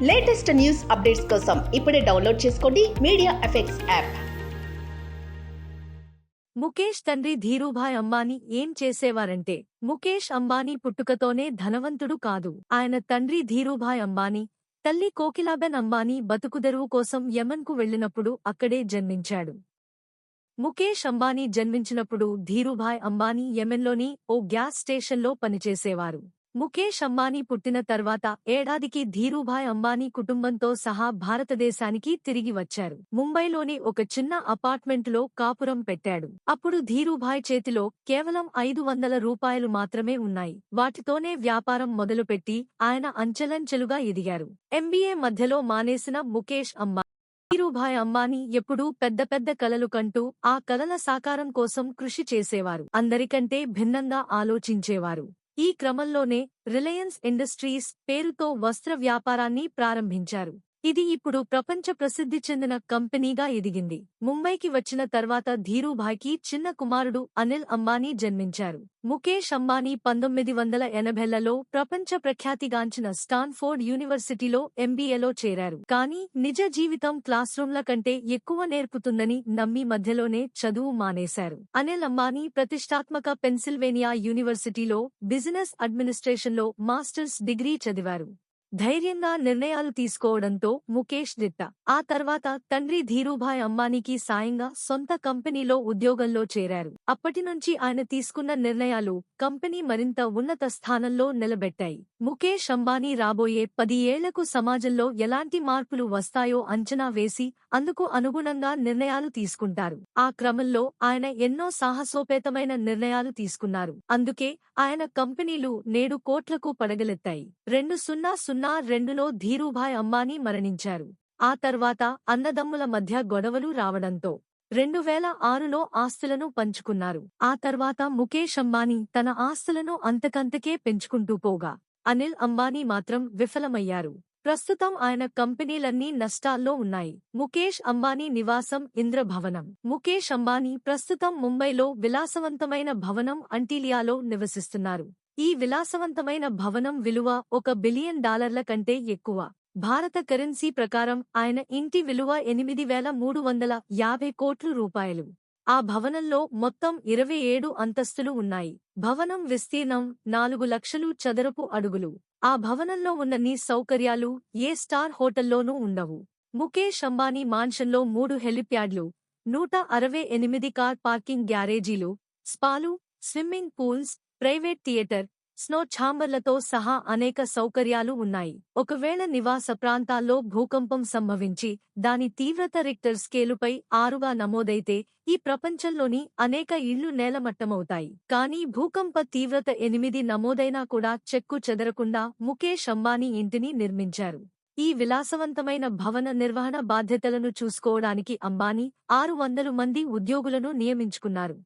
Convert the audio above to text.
Latest news updates కోసం ఇప్పుడే download చేసుకోండి మీడియా ఎఫెక్ట్స్ యాప్. ముఖేష్ తండ్రి ధీరూభాయ్ అంబానీ ఏం చేసేవారంటే, ముఖేష్ అంబానీ పుట్టుకతోనే ధనవంతుడు కాదు. ఆయన తండ్రి ధీరూభాయ్ అంబానీ, తల్లి కోకిలాబెన్ అంబానీ బతుకుదెరువు కోసం యెమెన్కు వెళ్లినప్పుడు అక్కడే జన్మించాడు. ముఖేష్ అంబానీ జన్మించినప్పుడు ధీరూభాయ్ అంబానీ యెమెన్లోని ఓ గ్యాస్ స్టేషన్లో పనిచేసేవారు. ముఖేష్ అంబానీ పుట్టిన తర్వాత ఏడాదికి ధీరూభాయ్ అంబానీ కుటుంబంతో సహా భారతదేశానికి తిరిగి వచ్చారు. ముంబైలోని ఒక చిన్న అపార్ట్మెంటులో కాపురం పెట్టాడు. అప్పుడు ధీరూభాయ్ చేతిలో కేవలం 500 రూపాయలు మాత్రమే ఉన్నాయి. వాటితోనే వ్యాపారం మొదలుపెట్టి ఆయన అంచెలంచెలుగా ఎదిగారు. MBA మధ్యలో మానేసిన ముఖేష్ అంబానీ ధీరూభాయ్ అంబానీ ఎప్పుడూ పెద్ద పెద్ద కలలు కంటూ ఆ కలల సాకారం కోసం కృషి చేసేవారు. అందరికంటే భిన్నంగా ఆలోచించేవారు. ఈ క్రమంలోనే రిలయన్స్ ఇండస్ట్రీస్ పేరుతో వస్త్ర వ్యాపారాన్ని ప్రారంభించారు. ఇది ఇప్పుడు ప్రపంచ ప్రసిద్ధి చెందిన కంపెనీగా ఎదిగింది. ముంబైకి వచ్చిన తర్వాత ధీరూభాయ్కి చిన్న కుమారుడు అనిల్ అంబానీ జన్మించారు. ముఖేష్ అంబానీ 1980లలో ప్రపంచ ప్రఖ్యాతిగాంచిన స్టాన్ఫోర్డ్ యూనివర్సిటీలో MBAలో చేరారు. కానీ నిజ జీవితం క్లాస్రూమ్ల కంటే ఎక్కువ నేర్పుతుందని నమ్మి మధ్యలోనే చదువు మానేశారు. అనిల్ అంబానీ ప్రతిష్టాత్మక పెన్సిల్వేనియా యూనివర్సిటీలో బిజినెస్ అడ్మినిస్ట్రేషన్లో మాస్టర్స్ డిగ్రీ చదివారు. ధైర్యంగా నిర్ణయాలు తీసుకోవడంతో ముఖేష్ దిట్ట. ఆ తర్వాత తండ్రి ధీరూభాయ్ అంబానీకి సాయంగా సొంత కంపెనీలో ఉద్యోగంలో చేరారు. అప్పటినుంచి ఆయన తీసుకున్న నిర్ణయాలు కంపెనీ మరింత ఉన్నత స్థానంలో నిలబెట్టాయి. ముఖేష్ అంబానీ రాబోయే 10 ఏళ్లకు సమాజంలో ఎలాంటి మార్పులు వస్తాయో అంచనా వేసి అందుకు అనుగుణంగా నిర్ణయాలు తీసుకుంటారు. ఆ క్రమంలో ఆయన ఎన్నో సాహసోపేతమైన నిర్ణయాలు తీసుకున్నారు. అందుకే ఆయన కంపెనీలు నేడు కోట్లకు పడగలెత్తాయి. 2002లో ధీరూభాయ్ అంబానీ మరణించారు. ఆ తర్వాత అన్నదమ్ముల మధ్య గొడవలు రావడంతో 2006లో ఆస్తులను పంచుకున్నారు. ఆ తర్వాత ముఖేష్ అంబానీ తన ఆస్తులను అంతకంతకే పెంచుకుంటూ పోగా అనిల్ అంబానీ మాత్రం విఫలమయ్యారు. ప్రస్తుతం ఆయన కంపెనీలన్నీ నష్టాల్లో ఉన్నాయి. ముఖేష్ అంబానీ నివాసం ఇంద్రభవనం. ముఖేష్ అంబానీ ప్రస్తుతం ముంబైలో విలాసవంతమైన భవనం అంటీలియాలో నివసిస్తున్నారు. ఈ విలాసవంతమైన భవనం విలువ $1 బిలియన్ కంటే ఎక్కువ. భారత కరెన్సీ ప్రకారం ఆయన ఇంటి విలువ 8,350 కోట్ల రూపాయలు. ఆ భవనంలో మొత్తం 27 అంతస్తులు ఉన్నాయి. భవనం విస్తీర్ణం 4 లక్షలు చదరపు అడుగులు. ఆ భవనంలో ఉన్నన్ని సౌకర్యాలు ఏ స్టార్ హోటల్లోనూ ఉండవు. ముఖేష్ అంబానీ మాన్షన్లో 3 హెలిప్యాడ్లు, 168 కార్ పార్కింగ్ గ్యారేజీలు, స్పాలు, swimming pools, private theatre, snow ఛాంబర్లతో సహా అనేక సౌకర్యాలు ఉన్నాయి. ఒకవేళ నివాస ప్రాంతాల్లో భూకంపం సంభవించి దాని తీవ్రత రిక్టర్ స్కేలుపై 6గా నమోదైతే ఈ ప్రపంచంలోని అనేక ఇళ్లు నేలమట్టమవుతాయి. కానీ భూకంప తీవ్రత 8 నమోదైనా కూడా చెక్కు చెదరకుండా ముఖేష్ అంబానీ ఇంటిని నిర్మించారు. ఈ విలాసవంతమైన భవన నిర్వహణ బాధ్యతలను చూసుకోవడానికి అంబానీ 600 మంది ఉద్యోగులను నియమించుకున్నారు.